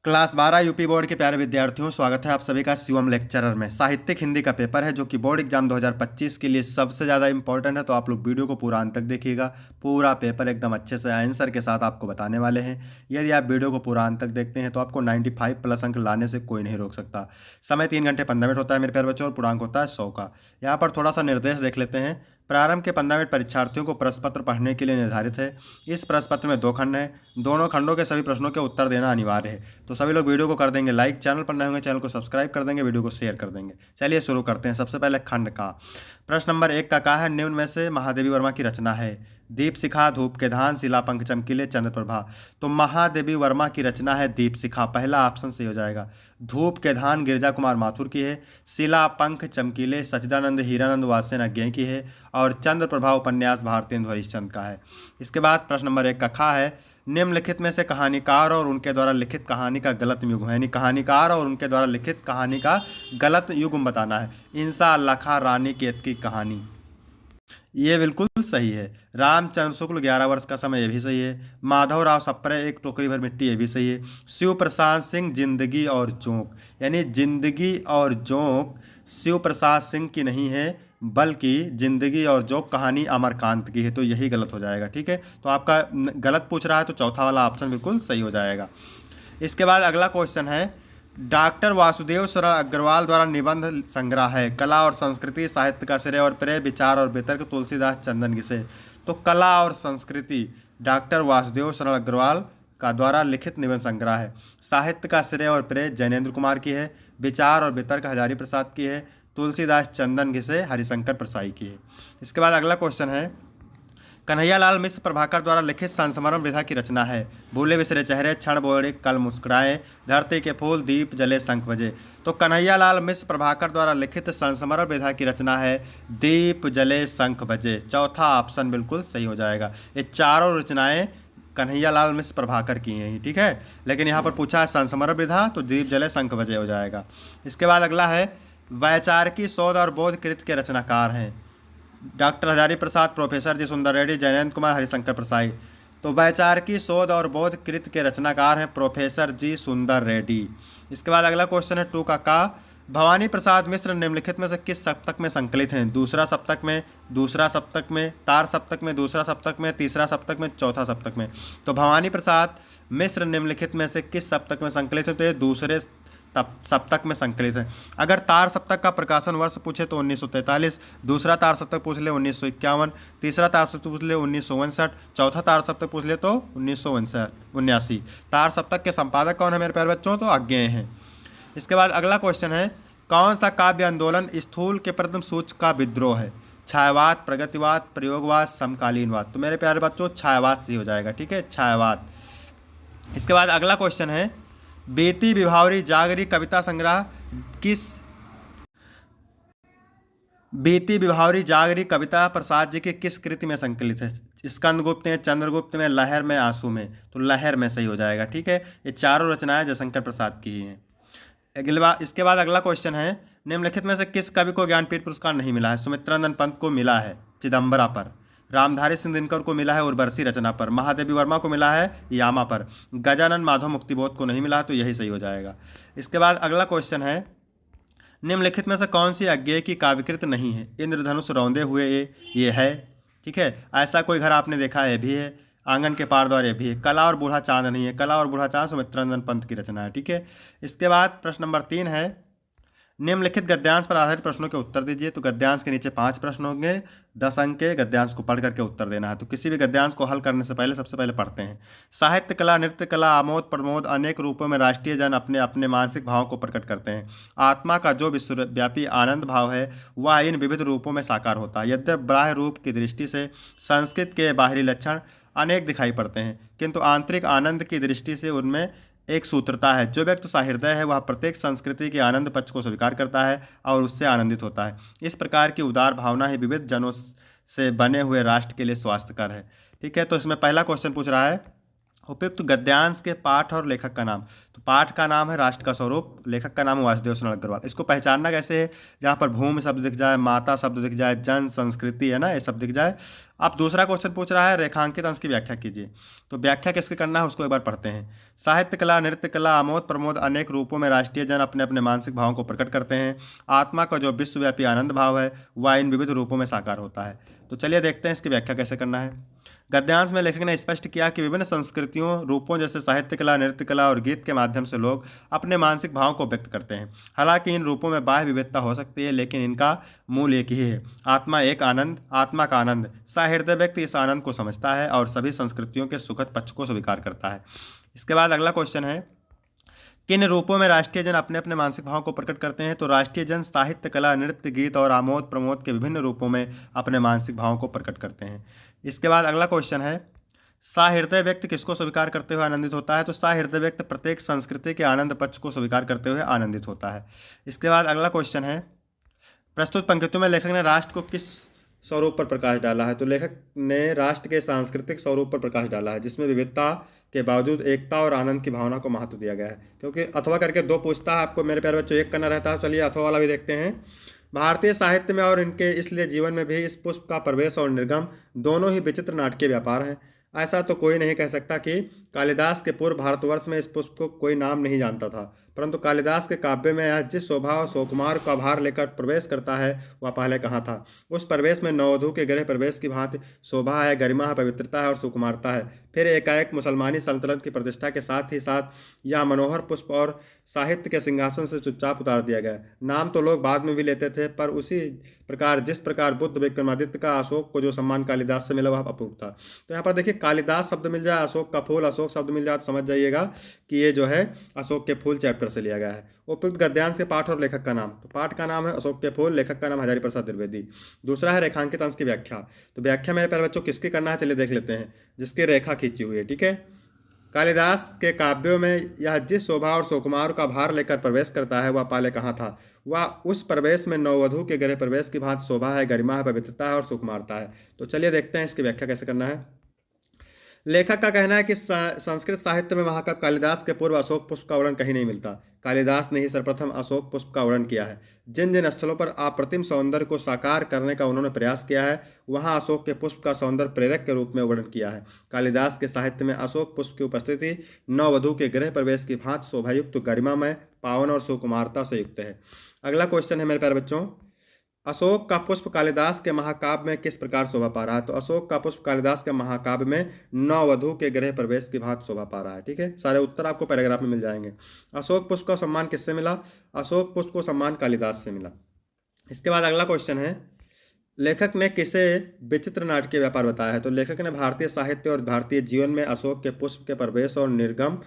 Class 12 UP board के प्यारे विद्यार्थियों, स्वागत है आप सभी का शिवम लेक्चरर में। साहित्यिक हिंदी का पेपर है जो कि बोर्ड एग्जाम 2025 के लिए सबसे ज़्यादा इंपॉर्टेंट है, तो आप लोग वीडियो को पूरा अंत तक देखिएगा। पूरा पेपर एकदम अच्छे से आंसर के साथ आपको बताने वाले हैं। यदि आप वीडियो को पूरा अंत तक देखते हैं तो आपको 95 प्लस अंक लाने से कोई नहीं रोक सकता। समय 3 घंटे 15 मिनट होता है मेरे प्यारे बच्चों, और पूर्णांक होता है 100 का। यहाँ पर थोड़ा सा निर्देश देख लेते हैं। प्रारंभ के 15 मिनट परीक्षार्थियों को प्रश्न पत्र पढ़ने के लिए निर्धारित है। इस प्रश्न पत्र में 2 खंड हैं। दोनों खंडों के सभी प्रश्नों के उत्तर देना अनिवार्य है। तो सभी लोग वीडियो को कर देंगे लाइक, चैनल पर नए होंगे चैनल को सब्सक्राइब कर देंगे, वीडियो को शेयर कर देंगे। चलिए शुरू करते हैं। सबसे पहले खंड का प्रश्न नंबर 1 का है, निम्न में से महादेवी वर्मा की रचना है। दीप शिखा, धूप के धान, शिला पंख चमकीले, चंद्र प्रभा। तो महादेवी वर्मा की रचना है दीप शिखा, पहला ऑप्शन सही हो जाएगा। धूप के धान गिरजा कुमार माथुर की है। शिला पंख चमकीले सच्चिदानंद हीरानंद वात्स्यन अज्ञेय की है। और चंद्र प्रभा उपन्यास भारतेंदु हरिश्चंद्र का है। इसके बाद प्रश्न नंबर 1 का है, निम्नलिखित में से कहानीकार और उनके द्वारा लिखित कहानी का गलत युग्म, यानी कहानीकार और उनके द्वारा लिखित कहानी का गलत युग्म बताना है। इंसा लखा रानी केत की कहानी, ये बिल्कुल सही है। रामचंद्र शुक्ल 11 वर्ष का समय, ये भी सही है। माधवराव सप्रे एक टोकरी भर मिट्टी, ये भी सही है। शिव प्रसाद सिंह जिंदगी और जोंक, यानी जिंदगी और जोंक शिव प्रसाद सिंह की नहीं है, बल्कि जिंदगी और जोंक कहानी अमरकांत की है, तो यही गलत हो जाएगा। ठीक है, तो आपका गलत पूछ रहा है तो चौथा वाला ऑप्शन बिल्कुल सही हो जाएगा। इसके बाद अगला क्वेश्चन है, डॉक्टर वासुदेव शरण अग्रवाल द्वारा निबंध संग्रह है। कला और संस्कृति, साहित्य का श्रेय और प्रेय, विचार और वितर्क, तुलसीदास चंदन घिसे। तो कला और संस्कृति डॉक्टर वासुदेव शरण अग्रवाल का द्वारा लिखित निबंध संग्रह है। साहित्य का श्रेय और प्रेय जैनेन्द्र कुमार की है। विचार और वितर्क हजारी प्रसाद की है। तुलसीदास चंदन घिसे हरिशंकर प्रसाई की है। इसके बाद अगला क्वेश्चन है, कन्हैयालाल मिश्र प्रभाकर द्वारा लिखित संस्मरण विधा की रचना है। भूले बिसरे चेहरे, क्षण बोए कल मुस्कुराए, धरती के फूल, दीप जले शंख बजे। तो कन्हैयालाल मिश्र प्रभाकर द्वारा लिखित संस्मरण विधा की रचना है दीप जले शंख बजे, चौथा ऑप्शन बिल्कुल सही हो जाएगा। ये चारों रचनाएं कन्हैयालाल मिश्र प्रभाकर की हैं, ठीक है, लेकिन यहाँ पर पूछा है संस्मरण विधा, तो दीप जले शंख बजे हो जाएगा। इसके बाद अगला है, वैचारिकी शोध और बोध कृत के रचनाकार हैं। डॉक्टर हजारी प्रसाद, प्रोफेसर जी सुंदर रेड्डी, जयनंद कुमार, हरिशंकर प्रसाई। तो वैचारिकी शोध और बोध कृत के रचनाकार हैं प्रोफेसर जी सुंदर रेड्डी। इसके बाद अगला क्वेश्चन है 2 का, भवानी प्रसाद मिश्र निम्नलिखित में से किस सप्तक में संकलित हैं? दूसरा सप्तक में, दूसरा सप्तक में, तार सप्तक में, दूसरा सप्तक में, तीसरा सप्तक में, चौथा सप्तक में। तो भवानी प्रसाद मिश्र निम्नलिखित में से किस सप्तक में संकलित हैं? तो ये दूसरे सप्तक में संकलित है। अगर तार सप्तक का प्रकाशन वर्ष पूछे तो 1943, दूसरा तार सप्तक पूछ ले 1951, तीसरा तार सप्तक पूछ ले 1959, चौथा तार सप्तक पूछ ले तो 1979। तार सप्तक के संपादक कौन है मेरे प्यारे बच्चों? तो अज्ञेय हैं। इसके बाद अगला क्वेश्चन है, कौन सा काव्य आंदोलन स्थूल के प्रथम सूच का विद्रोह है? छायावाद, प्रगतिवाद, प्रयोगवाद, समकालीनवाद। तो मेरे प्यारे बच्चों छायावाद सही हो जाएगा, ठीक है, छायावाद। इसके बाद अगला क्वेश्चन है, बेटी विभावरी जागरी कविता संग्रह किस, बेटी विभावरी जागरी कविता प्रसाद जी की किस कृति में संकलित है? स्कंदगुप्त में, चंद्रगुप्त में, लहर में, आंसू में। तो लहर में सही हो जाएगा, ठीक है। ये चारों रचनाएं जयशंकर प्रसाद की ही हैं। इसके बाद अगला क्वेश्चन है, निम्नलिखित में से किस कवि को ज्ञानपीठ पुरस्कार नहीं मिला है? सुमित्रानंद पंत को मिला है चिदम्बरा पर, रामधारी सिंह दिनकर को मिला है उर्वशी रचना पर, महादेवी वर्मा को मिला है यामा पर, गजानन माधव मुक्तिबोध को नहीं मिला, तो यही सही हो जाएगा। इसके बाद अगला क्वेश्चन है, निम्नलिखित में से कौन सी अज्ञेय की काव्यकृत नहीं है? इंद्रधनुष रौंदे हुए ये है, ठीक है। ऐसा कोई घर आपने देखा है, भी है। आंगन के पार द्वार, ये भी है। कला और बूढ़ा चांद नहीं है, कला और बूढ़ा चांद सुमित्रानंद पंत की रचना है, ठीक है। इसके बाद प्रश्न नंबर 3 है, निम्नलिखित गद्यांश पर आधारित प्रश्नों के उत्तर दीजिए। तो गद्यांश के नीचे 5 प्रश्न होंगे, 10 अंक के। गद्यांश को पढ़ करके उत्तर देना है। तो किसी भी गद्यांश को हल करने से पहले सबसे पहले पढ़ते हैं। साहित्य कला, नृत्य कला, आमोद प्रमोद अनेक रूपों में राष्ट्रीय जन अपने अपने मानसिक भावों को प्रकट करते हैं। आत्मा का जो विश्वव्यापी आनंद भाव है वह इन विविध रूपों में साकार होता है। यद्यपि बाह्य रूप की दृष्टि से संस्कृत के बाहरी लक्षण अनेक दिखाई पड़ते हैं, किंतु आंतरिक आनंद की दृष्टि से उनमें एक सूत्रता है। जो व्यक्ति सहृदय है वह प्रत्येक संस्कृति के आनंद पक्ष को स्वीकार करता है और उससे आनंदित होता है। इस प्रकार की उदार भावना ही विविध जनों से बने हुए राष्ट्र के लिए स्वास्थ्यकर है, ठीक है। तो इसमें पहला क्वेश्चन पूछ रहा है, उपयुक्त गद्यांश के पाठ और लेखक का नाम। तो पाठ का नाम है राष्ट्र का स्वरूप, लेखक का नाम है वासुदेव सुंदर अग्रवाल। इसको पहचानना कैसे है? जहाँ पर भूमि शब्द दिख जाए, माता शब्द दिख जाए, जन, संस्कृति, है ना, ये सब दिख जाए। अब दूसरा क्वेश्चन पूछ रहा है रेखांकित अंश की व्याख्या कीजिए। तो व्याख्या किसके करना है उसको एक बार पढ़ते हैं। साहित्य कला, नृत्य कला, आमोद प्रमोद अनेक रूपों में राष्ट्रीय जन अपने अपने मानसिक भावों को प्रकट करते हैं। आत्मा का जो विश्वव्यापी आनंद भाव है वह इन विविध रूपों में साकार होता है। तो चलिए देखते हैं इसकी व्याख्या कैसे करना है। गद्यांश में लेखक ने स्पष्ट किया कि विभिन्न संस्कृतियों रूपों जैसे साहित्य कला, नृत्य कला और गीत के माध्यम से लोग अपने मानसिक भावों को व्यक्त करते हैं। हालांकि इन रूपों में बाह्य विविधता हो सकती है, लेकिन इनका मूल एक ही है, आत्मा का आनंद। सहृदय व्यक्ति इस आनंद को समझता है और सभी संस्कृतियों के सुखद पक्ष को स्वीकार करता है। इसके बाद अगला क्वेश्चन है, किन रूपों में राष्ट्रीय जन अपने अपने मानसिक भाव को प्रकट करते हैं? तो राष्ट्रीय जन साहित्य कला, नृत्य, गीत और आमोद प्रमोद के विभिन्न रूपों में अपने मानसिक भावों को प्रकट करते हैं। इसके बाद अगला क्वेश्चन है, सहृदय व्यक्ति किसको स्वीकार करते हुए आनंदित होता है? तो सहृदय व्यक्ति प्रत्येक संस्कृति के आनंद पक्ष को स्वीकार करते हुए आनंदित होता है। इसके बाद अगला क्वेश्चन है, प्रस्तुत पंक्तियों में लेखक ने राष्ट्र को किस स्वरूप पर प्रकाश डाला है? तो लेखक ने राष्ट्र के सांस्कृतिक स्वरूप पर प्रकाश डाला है, जिसमें विविधता के बावजूद एकता और आनंद की भावना को महत्व दिया गया है। क्योंकि अथवा करके दो पूछता है आपको मेरे प्यारे बच्चों, एक करना रहता है। चलिए अथवा वाला भी देखते हैं। भारतीय साहित्य में और इनके इसलिए जीवन में भी इस पुष्प का प्रवेश और निर्गम दोनों ही विचित्र नाटकीय व्यापार हैं। ऐसा तो कोई नहीं कह सकता कि कालिदास के पूर्व भारतवर्ष में इस पुष्प को कोई नाम नहीं जानता था, परंतु कालिदास के काव्य में यह जिस शोभा और सुकुमार का भार लेकर प्रवेश करता है वह पहले कहाँ था? उस प्रवेश में नववधू के गृह प्रवेश की भांति शोभा है, गरिमा है, पवित्रता है और सुकुमारता है। फिर एकाएक मुसलमानी सल्तनत की प्रतिष्ठा के साथ ही साथ यह मनोहर पुष्प और साहित्य के सिंहासन से चुपचाप उतार दिया गया। नाम तो लोग बाद में भी लेते थे, पर उसी प्रकार जिस प्रकार बुद्ध विक्रमादित्य का अशोक को जो सम्मान कालिदास से मिला वह अपूर्व था। तो यहाँ पर देखिए कालिदास शब्द मिल जाए, अशोक का फूल अशोक शब्द मिल जाए तो समझ जाइएगा कि ये जो है अशोक के फूल चैप्टर से लिया गया है। उपयुक्त गद्यांश के पाठ और लेखक का नाम। तो पाठ का नाम है अशोक के फूल, लेखक का नाम हजारी प्रसाद द्विवेदी। दूसरा है रेखांकित अंश की व्याख्या। तो व्याख्या मेरे प्यारे बच्चों किसकी करना है चलिए देख लेते हैं, जिसकी रेखा खींची हुई है। ठीक है, कालिदास के काव्यों में यह जिस शोभा और सुकुमार का भार लेकर प्रवेश करता है वह पहले कहाँ था? वह उस प्रवेश में नववधू के गृह प्रवेश की भांति शोभा है, गरिमा है, पवित्रता है और सुकुमारता है। तो चलिए देखते हैं इसकी व्याख्या कैसे करना है। लेखक का कहना है कि संस्कृत साहित्य में महाकवि कालिदास के पूर्व अशोक पुष्प का वर्णन कहीं नहीं मिलता। कालिदास ने ही सर्वप्रथम अशोक पुष्प का वर्णन किया है। जिन जिन स्थलों पर अप्रतिम सौंदर्य को साकार करने का उन्होंने प्रयास किया है वहां अशोक के पुष्प का सौंदर्य प्रेरक के रूप में वर्णन किया है। कालिदास के साहित्य में अशोक पुष्प की उपस्थिति नववधू के गृह प्रवेश की भांति शोभायुक्त, गरिमामय, पावन और सुकुमारता से युक्त है। अगला क्वेश्चन है मेरे प्यारे बच्चों, अशोक का पुष्प कालिदास के महाकाव्य में किस प्रकार शोभा पा रहा है? तो अशोक का पुष्प कालिदास के महाकाव्य में नववधू के गृह प्रवेश की भांति शोभा पा रहा है। ठीक है, सारे उत्तर आपको पैराग्राफ में मिल जाएंगे। अशोक पुष्प का सम्मान किससे मिला? अशोक पुष्प को सम्मान कालिदास से मिला। इसके बाद अगला क्वेश्चन है, लेखक ने किसे विचित्र नाटकीय व्यापार बताया है? तो लेखक ने भारतीय साहित्य और भारतीय जीवन में अशोक के पुष्प के प्रवेश और निर्गम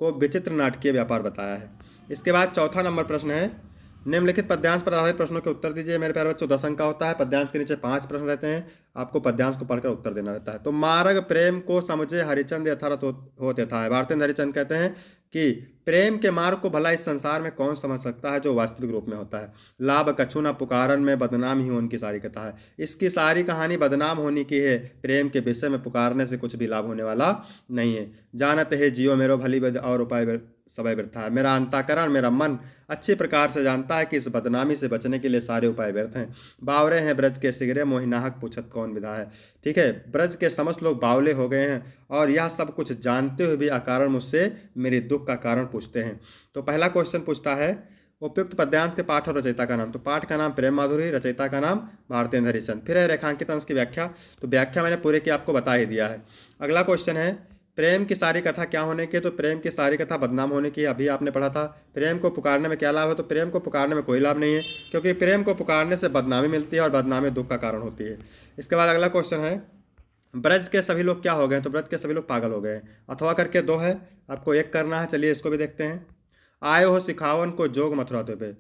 को विचित्र नाटकीय व्यापार बताया है। इसके बाद चौथा नंबर प्रश्न है, निम्नलिखित पद्यांश पर आधारित प्रश्नों के उत्तर दीजिए। मेरे प्यारे बच्चों 10 अंक का होता है। पद्यांश के नीचे 5 प्रश्न रहते हैं, आपको पद्यांश को पढ़कर उत्तर देना रहता है। तो मार्ग प्रेम को समझे हरिचंद यथारथ होते था है। भारतेंद्र हरिचंद कहते हैं कि प्रेम के मार्ग को भला इस संसार में कौन समझ सकता है जो वास्तविक रूप में होता है। लाभ कछु न पुकारन में बदनाम ही उनकी सारी कथा है। इसकी सारी कहानी बदनाम होने की है, प्रेम के विषय में पुकारने से कुछ भी लाभ होने वाला नहीं है। जानत है जियो मेरो भली बद और उपाय समय व्यर्थ है। मेरा अंतःकरण, मेरा मन अच्छी प्रकार से जानता है कि इस बदनामी से बचने के लिए सारे उपाय व्यर्थ हैं। बावरे हैं ब्रज के सिगरे, मोहिनाहक पूछत कौन विधा है। ठीक है, ब्रज के समस्त लोग बावले हो गए हैं और यह सब कुछ जानते हुए भी अकारण मुझसे मेरे दुख का कारण पूछते हैं। तो पहला क्वेश्चन पूछता है उपयुक्त पद्यांश के पाठ और रचयिता का नाम। तो पाठ का नाम प्रेम माधुरी, रचयिता का नाम भारतेंद्र हरिचंद। फिर है रेखांकित अंश की व्याख्या। तो व्याख्या मैंने पूरे की आपको बता ही दिया है। अगला क्वेश्चन है, प्रेम की सारी कथा क्या होने की? तो प्रेम की सारी कथा बदनाम होने की, अभी आपने पढ़ा था। प्रेम को पुकारने में क्या लाभ है? तो प्रेम को पुकारने में कोई लाभ नहीं है, क्योंकि प्रेम को पुकारने से बदनामी मिलती है और बदनामी दुख का कारण होती है। इसके बाद अगला क्वेश्चन है, ब्रज के सभी लोग क्या हो गए? तो ब्रज के सभी लोग पागल हो गए। अथवा करके 2 है, आपको 1 करना है। चलिए इसको भी देखते हैं। आए हो सिखावन को जोग मथुरा तो पे।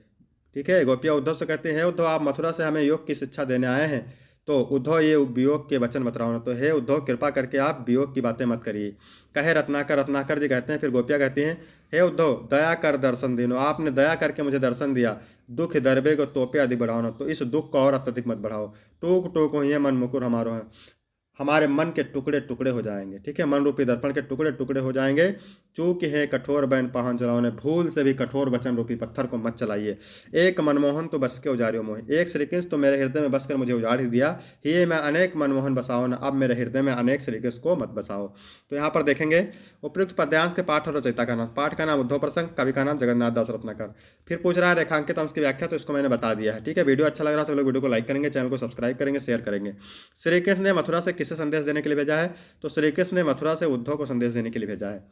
ठीक है, गोपिया उद्धव से कहते हैं उद्धव आप मथुरा से हमें योग की शिक्षा देने आए हैं, तो उद्धव ये वियोग के वचन मत रहो। तो हे उद्धव कृपा करके आप वियोग की बातें मत करिए। कहे रत्नाकर, रत्नाकर जी कहते हैं। फिर गोपिया कहती हैं हे उद्धव दया कर दर्शन दीनो, आपने दया करके मुझे दर्शन दिया। दुख दरबे को तोपे अधिक बढ़ाओ ना, तो इस दुख को और अत्यधिक मत बढ़ाओ। टूक टूक हो ये मन मुकुर हमारो है, हमारे मन के टुकड़े टुकड़े हो जाएंगे। ठीक है, मन रूपी दर्पण के टुकड़े टुकड़े हो जाएंगे। चूक है कठोर बैन पाहन चलाओ ने, भूल से भी कठोर वचन रूपी पत्थर को मत चलाइए। एक मनमोहन तो बस के उजारियो मोहि, एक श्री कृष्ण तो मेरे हृदय में बसकर मुझे उजाड़ ही दिया। ही मैं अनेक मनमोहन बसाओ न, अब मेरे हृदय में अनेक श्री कृष्ण को मत बसाओ। तो यहाँ पर देखेंगे उपयुक्त पद्यांश के पाठ और रचयिता का नाम। पाठ का नाम उद्धव प्रसंग, कवि का नाम जगन्नाथ दास रत्नाकर। फिर पूछ रहा है रेखांकित अंश की व्याख्या, तो इसको मैंने बता दिया है। ठीक है, वीडियो अच्छा लग रहा है तो लोग वीडियो को लाइक करेंगे, चैनल को सब्सक्राइब करेंगे, शेयर करेंगे। श्री कृष्ण ने मथुरा से किसे संदेश देने के लिए भेजा है? तो श्री कृष्ण ने मथुरा से उद्धव को संदेश देने के लिए भेजा है।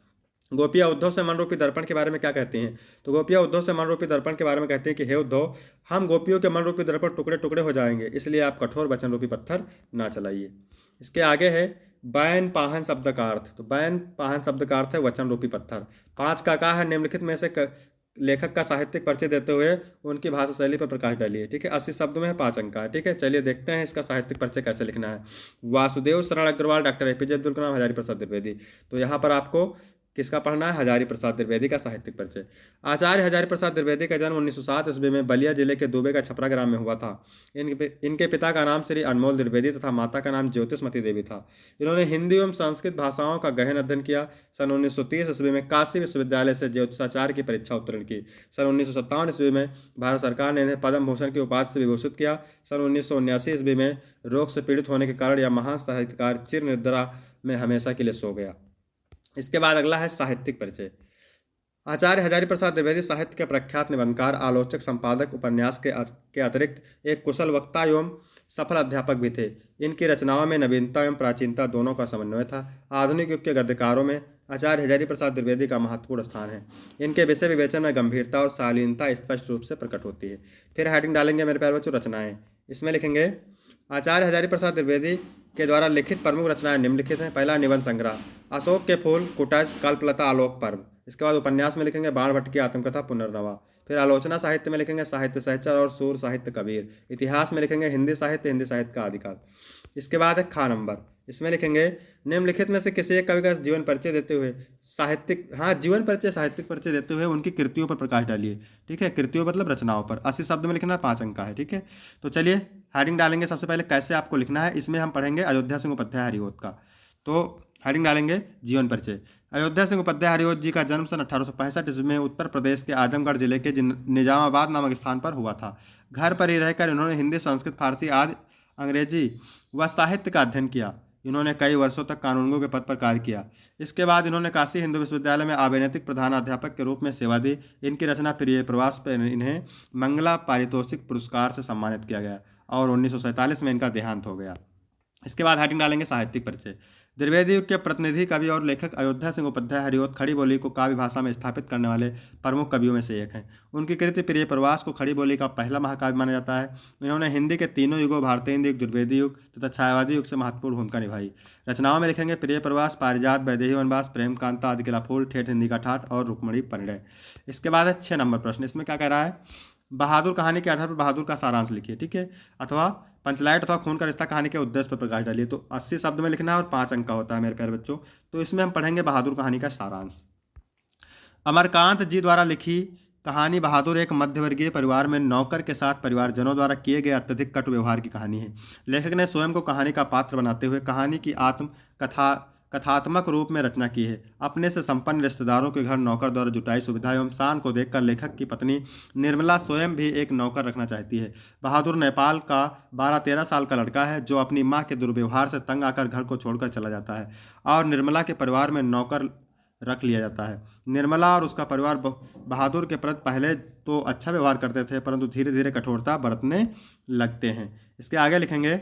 गोपियाँ उद्धव से मन रूपी दर्पण के बारे में क्या कहती हैं? तो गोपियाँ उद्धव से मन रूपी दर्पण के बारे में कहती हैं कि हे उद्धव, हम गोपियों के मन रूपी दर्पण टुकड़े टुकड़े हो जाएंगे, इसलिए आप कठोर वचन रूपी पत्थर ना चलाइए। इसके आगे है बैन पाहन शब्द का अर्थ। तो बैन पाहन शब्द का अर्थ है वचन रूपी पत्थर। 5 का कहा है निम्नलिखित में से लेखक का साहित्यिक परिचय देते हुए उनकी भाषा शैली पर प्रकाश डालिए। ठीक है, 80 शब्द में है, 5 अंक का है। ठीक है, चलिए देखते हैं इसका साहित्यिक परिचय कैसे लिखना है। वासुदेव शरण अग्रवाल, डॉक्टर एपीजे अब्दुल कलाम, हजारी प्रसाद द्विवेदी। तो यहाँ पर आपको किसका पढ़ना है? हजारी प्रसाद द्विवेदी का साहित्यिक परिचय। आचार्य हजारी प्रसाद द्विवेदी का जन्म 1907 ईस्वी में बलिया जिले के दुबे का छपरा ग्राम में हुआ था। इनके पिता का नाम श्री अनमोल द्विवेदी तथा माता का नाम ज्योतिषमती देवी था। इन्होंने हिंदी एवं संस्कृत भाषाओं का गहन अध्ययन किया। सन 1930 ईस्वी में काशी विश्वविद्यालय से ज्योतिषाचार्य की परीक्षा उत्तीर्ण की। सन 1957 ईस्वी में भारत सरकार ने इन्हें पद्म भूषण की उपाधि से विभूषित किया। सन 1979 ईस्वी में रोग से पीड़ित होने के कारण यह महान साहित्यकार चिर निद्रा में हमेशा के लिए सो गया। इसके बाद अगला है साहित्यिक परिचय। आचार्य हजारी प्रसाद द्विवेदी साहित्य के प्रख्यात निबंधकार, आलोचक, संपादक, उपन्यास के अतिरिक्त एक कुशल वक्ता एवं सफल अध्यापक भी थे। इनकी रचनाओं में नवीनता एवं प्राचीनता दोनों का समन्वय था। आधुनिक युग के गद्यकारों में आचार्य हजारी प्रसाद द्विवेदी का महत्वपूर्ण स्थान है। इनके विषय विवेचन में गंभीरता और शालीनता स्पष्ट रूप से प्रकट होती है। फिर हेडिंग डालेंगे मेरे प्यारे बच्चों रचनाएं। इसमें लिखेंगे आचार्य हजारी प्रसाद द्विवेदी के द्वारा लिखित प्रमुख रचनाएं निम्नलिखित हैं। पहला निबंध संग्रह अशोक के फूल, कुटज, कल्पलता, आलोक पर्व। इसके बाद उपन्यास में लिखेंगे बाण भट्ट की आत्मकथा पुनर्नवा। फिर आलोचना साहित्य में लिखेंगे साहित्य सहचर और सूर साहित्य कबीर। इतिहास में लिखेंगे हिंदी साहित्य का आदिकाल। इसके बाद है खा नंबर। इसमें लिखेंगे निम्नलिखित में से किसी एक कवि का जीवन परिचय देते हुए जीवन परिचय साहित्यिक परिचय देते हुए उनकी कृतियों पर प्रकाश डालिए। ठीक है, कृतियों मतलब रचनाओं पर। 80 शब्द में लिखना, 5 अंक का है। ठीक है, तो चलिए हेडिंग डालेंगे। सबसे पहले कैसे आपको लिखना है, इसमें हम पढ़ेंगे अयोध्या सिंह उपाध्याय हरिओत का। तो हेडिंग डालेंगे जीवन परिचय। अयोध्या सिंह उपाध्याय हरिओत जी का जन्म सन 1865 ईस्वी में उत्तर प्रदेश के आजमगढ़ जिले के निजामाबाद नामक स्थान पर हुआ था। घर पर ही रहकर इन्होंने हिंदी, संस्कृत, फारसी आदि अंग्रेजी व साहित्य का अध्ययन किया। इन्होंने कई वर्षों तक कानूनगो के पद पर कार्य किया। इसके बाद इन्होंने काशी हिंदू विश्वविद्यालय में आवेदनिक प्रधानाध्यापक के रूप में सेवा दी। इनकी रचना प्रिय प्रवास पर इन्हें मंगला पारितोषिक पुरस्कार से सम्मानित किया गया और 1947 में इनका देहांत हो गया। इसके बाद हेडिंग डालेंगे साहित्यिक परिचय। द्विवेदी युग के प्रतिनिधि कवि और लेखक अयोध्या सिंह उपाध्याय हरिओत खड़ी बोली को काव्य भाषा में स्थापित करने वाले प्रमुख कवियों में से एक हैं। उनकी कृति प्रिय प्रवास को खड़ी बोली का पहला महाकाव्य माना जाता है। इन्होंने हिंदी के तीनों युगों भारतीय हिंदी युग, द्विवेदी युग तथा छायावादी युग से महत्वपूर्ण भूमिका निभाई। रचनाओं में लिखेंगे प्रिय प्रवास, पारिजात, वैदेही वनवास, प्रेम कांता, आदि किला फूल, ठेठ हिंदी का ठाठ और रुक्मणी परिणय। इसके बाद है 6 नंबर प्रश्न। इसमें क्या कह रहा है? बहादुर कहानी के आधार पर बहादुर का सारांश लिखिए। ठीक है, अथवा पंचलाइट अथवा खून का रिश्ता कहानी के उद्देश्य पर प्रकाश डालिए। तो 80 शब्द में लिखना है और 5 अंक का होता है मेरे प्यारे बच्चों। तो इसमें हम पढ़ेंगे बहादुर कहानी का सारांश। अमरकांत जी द्वारा लिखी कहानी बहादुर एक मध्यवर्गीय परिवार में नौकर के साथ परिवारजनों द्वारा किए गए अत्यधिक कटु व्यवहार की कहानी है। लेखक ने स्वयं को कहानी का पात्र बनाते हुए कहानी की कथात्मक रूप में रचना की है। अपने से संपन्न रिश्तेदारों के घर नौकर द्वारा जुटाई सुविधा एवं शान को देखकर लेखक की पत्नी निर्मला स्वयं भी एक नौकर रखना चाहती है। बहादुर नेपाल का 12-13 साल का लड़का है जो अपनी मां के दुर्व्यवहार से तंग आकर घर को छोड़कर चला जाता है और निर्मला के परिवार में नौकर रख लिया जाता है। निर्मला और उसका परिवार बहादुर के प्रति पहले तो अच्छा व्यवहार करते थे, परंतु धीरे धीरे कठोरता बरतने लगते हैं। इसके आगे लिखेंगे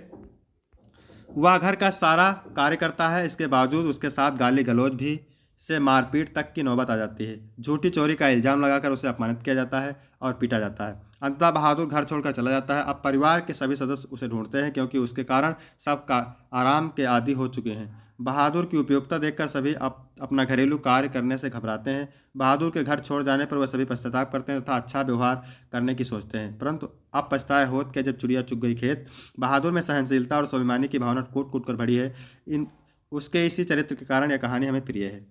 वह घर का सारा कार्य करता है, इसके बावजूद उसके साथ गाली गलौज भी से मारपीट तक की नौबत आ जाती है। झूठी चोरी का इल्जाम लगाकर उसे अपमानित किया जाता है और पीटा जाता है। अंततः बहादुर घर छोड़कर चला जाता है। अब परिवार के सभी सदस्य उसे ढूंढते हैं क्योंकि उसके कारण सब का आराम के आदी हो चुके हैं। बहादुर की उपयोगिता देखकर सभी अपना घरेलू कार्य करने से घबराते हैं। बहादुर के घर छोड़ जाने पर वह सभी पश्चाताप करते हैं तथा अच्छा व्यवहार करने की सोचते हैं, परंतु अब पछताए होत के जब चिड़िया चुग गई खेत। बहादुर में सहनशीलता और स्वाभिमानी की भावना कूट कूट कर भरी है। उसके इसी चरित्र के कारण यह कहानी हमें प्रिय है।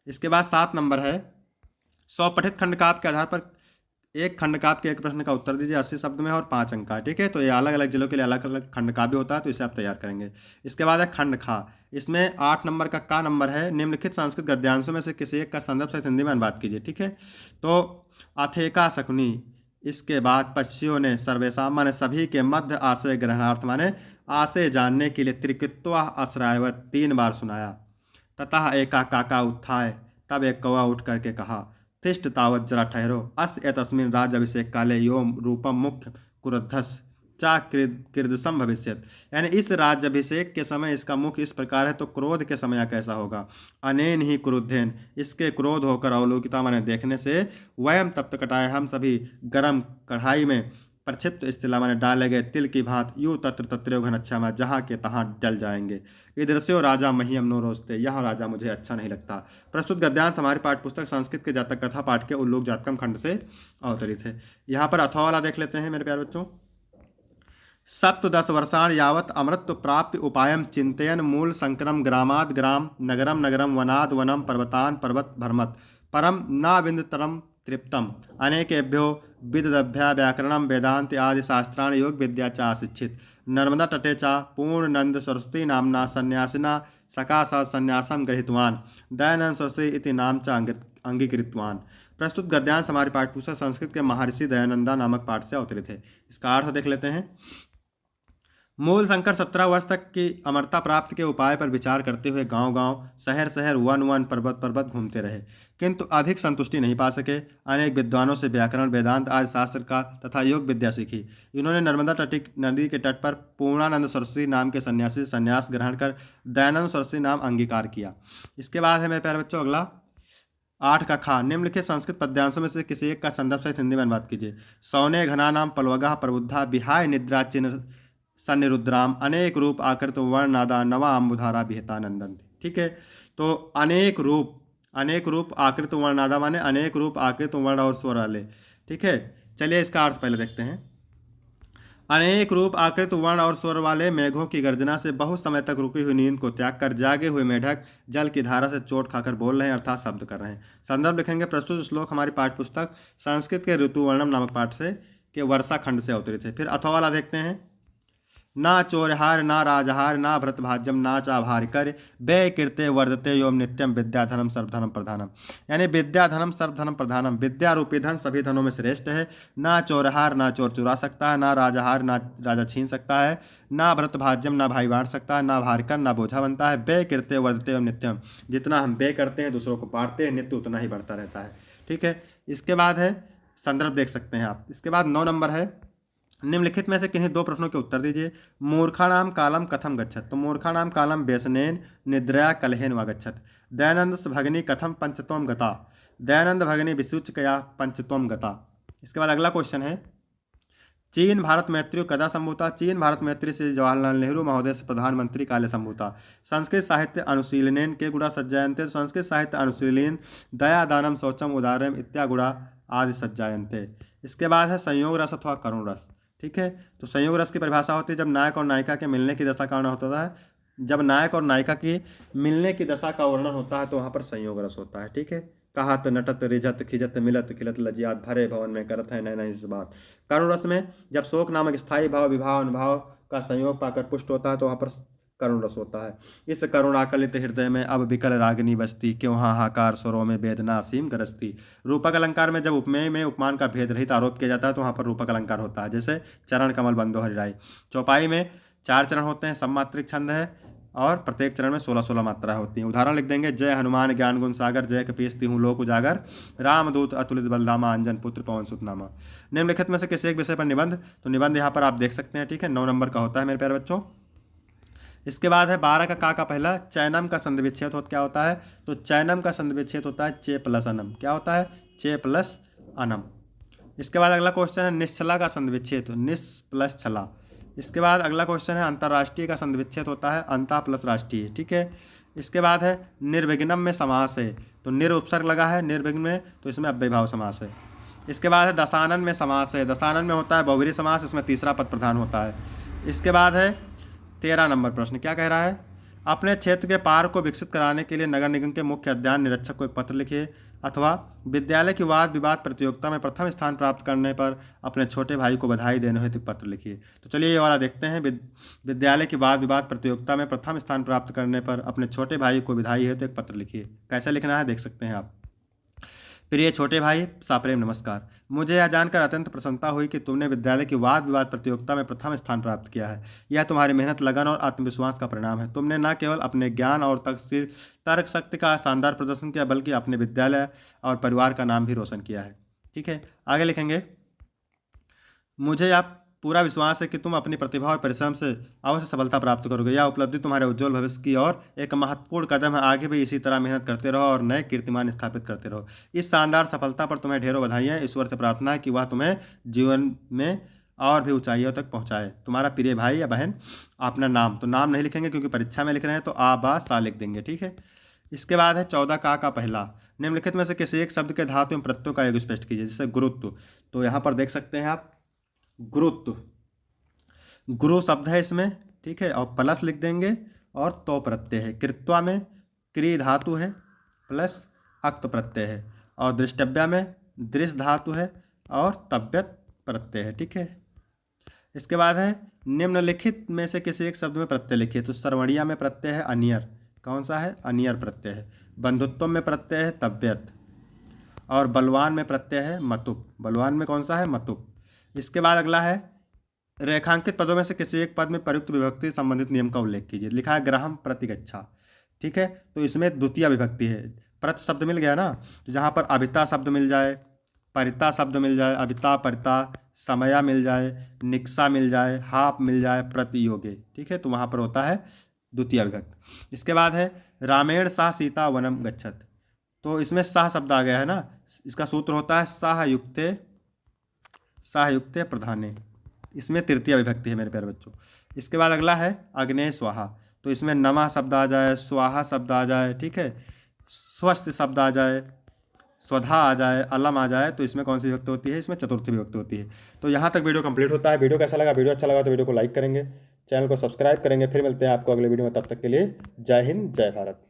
इसके बाद 7 नंबर है। स्वपठित खंड काव्य के आधार पर एक खंड काव्य के एक प्रश्न का उत्तर दीजिए 80 शब्द में और 5 अंक का, ठीक है। तो ये अलग अलग जिलों के लिए अलग अलग खंड काव्य होता है, तो इसे आप तैयार करेंगे। इसके बाद है खंड खा। इसमें 8 नंबर का नंबर है, निम्नलिखित संस्कृत गद्यांशों में से किसी एक का संदर्भ सहित हिंदी में अनुवाद कीजिए, ठीक है। तो अथेका शकुनी, इसके बाद पश्चियों ने सर्वेशा माने सभी के मध्य आशय ग्रहणार्थ माने आशय जानने के लिए त्रिकृत्वा आश्रायवत 3 बार सुनाया। ततः एका काका उत्थाय, तब एक कौवा उठ करके कहा, तिष्ठ तावत जरा ठहरो, अस एतस्मिन् राज्याभिषेक काले योम रूपम मुख्य कुरुद्धस चा कीदृशम भविष्यत। यानी इस राज्याभिषेक के समय इसका मुख इस प्रकार है, तो क्रोध के समय यह कैसा होगा। अनेन ही क्रुद्धेन, इसके क्रोध होकर अवलोकिता माने देखने से, वयम तप्त कटाए, हम सभी गरम कढ़ाई में प्रक्षिप्त स्थिला माने डाले गए तिल की भांत यू तत्र तत्रो घनच्छा, जहाँ के तहाँ जल जाएंगे। ईदृश्यो राजा मह्यम नो रोस्ते, यह राजा मुझे अच्छा नहीं लगता। प्रस्तुत गद्यांश हमारी पाठ्यपुस्तक संस्कृत के जातक कथा पाठ के उल्लूक जातकम खंड से अवतरित है। यहाँ पर अथवा वाला देख लेते हैं मेरे प्यारे बच्चों। सप्तदश वर्षाण यावत् अमृत प्राप्य उपायम चिंतयन मूल संक्रम ग्रामाद ग्राम नगरम नगरम वनाद वनम पर्वतान पर्वत भरमत परम नाविंदतरम तृप्तम अनेकेभ्यो विदभ्या व्याकरणम वेदांत आदि शास्त्राणि योग विद्या च आशिक्षित नर्मदा तटे च पूर्णनंद सरस्वती नामना सन्यासिना सकाशा सन्यासम गृहीतवान दयानंद सरस्वती इति नाम च अंगीकृतवान। प्रस्तुत गद्यांश हमारी पाठ्यपुस्तक संस्कृत के महर्षि दयानंदा नामक पाठ से अवतरित है। इसका अर्थ देख लेते हैं। मूल शंकर 17 वर्ष तक की अमरता प्राप्त के उपाय पर विचार करते हुए गांव गांव शहर शहर वन वन पर्वत पर्वत घूमते रहे, किंतु अधिक संतुष्टि नहीं पा सके। अनेक विद्वानों से व्याकरण वेदांत आदि शास्त्र का तथा योग विद्या सीखी। इन्होंने नर्मदा तटी नदी के तट पर पूर्णानंद सरस्वती नाम के सन्यासी से संन्यास ग्रहण कर दयानंद सरस्वती नाम अंगीकार किया। इसके बाद है मेरे प्यारे बच्चों अगला 8 का खा। निम्नलिखित संस्कृत पद्यांशों में से किसी एक का संदर्भ सहित हिंदी में अनुवाद कीजिए। सौने घना नाम पलवगा प्रबुद्धा विहाय निद्रा चिन्ह सन्निरुद्राम अनेक रूप आकृत वर्णनादा नवा अम्बुधारा विहता नंदन। ठीक है, तो अनेक रूप आकृत वर्णनादा माने अनेक रूप आकृत वर्ण और स्वर वाले। ठीक है, चलिए इसका अर्थ पहले देखते हैं। अनेक रूप आकृत वर्ण और स्वर वाले मेघों की गर्जना से बहुत समय तक रुकी हुई नींद को त्याग कर जागे हुए मेढक जल की धारा से चोट खाकर बोल रहे हैं, अर्थात शब्द कर रहे हैं। संदर्भ लिखेंगे। प्रस्तुत श्लोक हमारी पाठ्यपुस्तक संस्कृत के ऋतुवर्णम नामक पाठ से के वर्षा खंड से अवतरित है। फिर अथवा वाला देखते हैं। ना चोरहार ना राजहार ना भ्रतभाज्यम ना चाभार कर व्यय कीर्ते वर्धते योम नित्यम विद्याधनम सर्वधनम प्रधानम। यानी विद्याधनम सर्वधनम प्रधानम, विद्या रूपी धन सभी धनों में श्रेष्ठ है। ना चोरहार ना चोर चुरा सकता है, ना राजहार ना राजा छीन सकता है, ना भ्रतभाज्यम ना भाई बांट सकता है, ना भारकर ना बोझा बनता है। व्यय कीर्ते वर्धते योम नित्यम, जितना हम व्यय करते हैं दूसरों को बांटते हैं नित्य उतना ही बढ़ता रहता है। ठीक है, इसके बाद है संदर्भ देख सकते हैं आप। इसके बाद 9 नंबर है। निम्नलिखित में से किन्हीं 2 प्रश्नों के उत्तर दीजिए। मूर्खाणाम कालम कथम गच्छत। तो मूर्खाणाम कालम व्यसनेन निद्रया कलहेन व गच्छत। दयानंद भगिनी कथम पंचत्वम गता। दयानंद भगिनी विसूचकया पंचत्वम गता। इसके बाद अगला क्वेश्चन है। चीन भारत मैत्री कदा संभूता। चीन भारत मैत्री से जवाहरलाल नेहरू महोदय से प्रधानमंत्री काले संभूता। संस्कृत साहित्य अनुशीलनेन के गुणा सज्जायन्ते। संस्कृत साहित्य अनुशीलन दया दानम शौचम उदारम इत्या गुणा आदि सज्जायन्ते। इसके बाद है संयोग रस अथवा करुण रस। ठीक है, तो संयोग रस की परिभाषा होती है जब नायक और नायिका के मिलने की दशा का वर्णन होता है। जब नायक और नायिका की मिलने की दशा का वर्णन होता है तो वहाँ पर संयोग रस होता है। ठीक है, कहत नटत रिझत खिजत मिलत खिलत लजियात भरे भवन में करत है नैन इस बात। करुण रस में जब शोक नामक स्थायी भाव विभाव अनुभाव का संयोग पाकर पुष्ट होता है तो वहाँ पर करुण रस होता है। इस करुणाकलित हृदय में अब विकल रागिनी बसती, क्यों हाहाकार स्वरों में वेदना असीम गरजती। रूपक अलंकार में जब उपमेय में उपमान का भेद रहित आरोप किया जाता है तो वहाँ पर रूपक अलंकार होता है, जैसे चरण कमल बंदो हरिराई। चौपाई में 4 चरण होते हैं, सममात्रिक छंद है और प्रत्येक चरण में 16-16 मात्राएं होती हैं। उदाहरण लिख देंगे। जय हनुमान ज्ञान गुण सागर, जय कपीसती हूँ लोक उजागर, रामदूत अतुलित बलधामा, अंजन पुत्र पवन सुतनामा। निम्नलिखित में से किसी एक विषय पर निबंध। तो निबंध यहाँ पर आप देख सकते हैं। ठीक है, 9 नंबर का होता है मेरे प्यारे बच्चों। इसके बाद है 12 का पहला चैनम का संधि विच्छेद क्या होता है। तो चैनम का संधि विच्छेद होता है चे प्लस अनम। क्या होता है? चे प्लस अनम। इसके बाद अगला क्वेश्चन है निश्चला का संधि विच्छेद, निस प्लस छला। इसके बाद अगला क्वेश्चन है अंतर्राष्ट्रीय का संधि विच्छेद होता है अंता प्लस राष्ट्रीय। ठीक है, इसके बाद है निर्विघ्नम में समास है, तो निर उपसर्ग लगा है निर्विघ्न में, तो इसमें अव्ययभाव समास है। इसके बाद है दशानन में समास है, दशानन में होता है बहुव्रीहि समास, इसमें तीसरा पद प्रधान होता है। इसके बाद है 13 नंबर प्रश्न। क्या कह रहा है? अपने क्षेत्र के पार्क को विकसित कराने के लिए नगर निगम के मुख्य उद्यान निरीक्षक को एक पत्र लिखिए। अथवा विद्यालय की वाद विवाद प्रतियोगिता में प्रथम स्थान प्राप्त करने पर अपने छोटे भाई को बधाई देने हेतु पत्र लिखिए। तो चलिए ये वाला देखते हैं। विद्यालय की वाद विवाद प्रतियोगिता में प्रथम स्थान प्राप्त करने पर अपने छोटे भाई को बधाई हेतु एक पत्र लिखिए। कैसे लिखना है देख सकते हैं आप। प्रिय छोटे भाई, साप्रेम नमस्कार। मुझे यह जानकर अत्यंत प्रसन्नता हुई कि तुमने विद्यालय की वाद विवाद प्रतियोगिता में प्रथम स्थान प्राप्त किया है। यह तुम्हारी मेहनत, लगन और आत्मविश्वास का परिणाम है। तुमने न केवल अपने ज्ञान और तर्क शक्ति का शानदार प्रदर्शन किया, बल्कि अपने विद्यालय और परिवार का नाम भी रोशन किया है। ठीक है, आगे लिखेंगे। मुझे यह पूरा विश्वास है कि तुम अपनी प्रतिभा और परिश्रम से अवश्य सफलता प्राप्त करोगे। यह उपलब्धि तुम्हारे उज्जवल भविष्य की ओर एक महत्वपूर्ण कदम है। आगे भी इसी तरह मेहनत करते रहो और नए कीर्तिमान स्थापित करते रहो। इस शानदार सफलता पर तुम्हें ढेरों बधाइयाँ। ईश्वर से प्रार्थना है कि वह तुम्हें जीवन में और भी ऊंचाइयों तक पहुंचाए। तुम्हारा प्रिय भाई या बहन। अपना नाम, तो नाम नहीं लिखेंगे क्योंकि परीक्षा में लिख रहे हैं, तो आ बा सा लिख देंगे। ठीक है, इसके बाद है 14 का पहला। निम्नलिखित में से किसी एक शब्द के धातु एवं प्रत्ययों का योग स्पष्ट कीजिए। जैसे गुरुत्व, तो यहाँ पर देख सकते हैं आप गुरुत्व, गुरु शब्द है इसमें। ठीक है, और प्लस लिख देंगे और तो प्रत्यय है। कृत्वा में क्री धातु है प्लस अक्त प्रत्यय है, और दृष्टव्या में दृश्य धातु है और तव्यत प्रत्यय है। ठीक है, इसके बाद है निम्नलिखित में से किसी एक शब्द में प्रत्यय लिखिए। तो सरवणिया में प्रत्यय है अनियर, कौन सा है? अनियर प्रत्यय है। बंधुत्व में प्रत्यय है तव्यत, और बलवान में प्रत्यय है मतुप। बलवान में कौन सा है? मतुप। इसके बाद अगला है रेखांकित पदों में से किसी एक पद में प्रयुक्त विभक्ति संबंधित नियम का उल्लेख कीजिए। लिखा है ग्राम प्रतिगच्छा। ठीक है, तो इसमें द्वितीय विभक्ति है। प्रत शब्द मिल गया ना, तो जहाँ पर अभिता शब्द मिल जाए, परिता शब्द मिल जाए, अभिता परिता, समया मिल जाए, निक्सा मिल जाए, हाप मिल जाए, प्रतियोगे। ठीक है, तो वहाँ पर होता है द्वितीय विभक्ति। इसके बाद है रामेण सह सीता वनम गच्छत। तो इसमें सह शब्द आ गया है ना, इसका सूत्र होता है सहयुक्ते प्रधाने। इसमें तृतीय विभक्ति है मेरे प्यारे बच्चों। इसके बाद अगला है अग्ने स्वाहा। तो इसमें नमः शब्द आ जाए, स्वाहा शब्द आ जाए, ठीक है, स्वस्थ शब्द आ जाए, स्वधा आ जाए, अलम आ जाए, तो इसमें कौन सी विभक्ति होती है? इसमें चतुर्थी विभक्ति होती है। तो यहाँ तक वीडियो कंप्लीट होता है। वीडियो कैसा लगा? वीडियो अच्छा लगा तो वीडियो को लाइक करेंगे, चैनल को सब्सक्राइब करेंगे। फिर मिलते हैं आपको अगले वीडियो में, तब तक के लिए जय हिंद, जय भारत।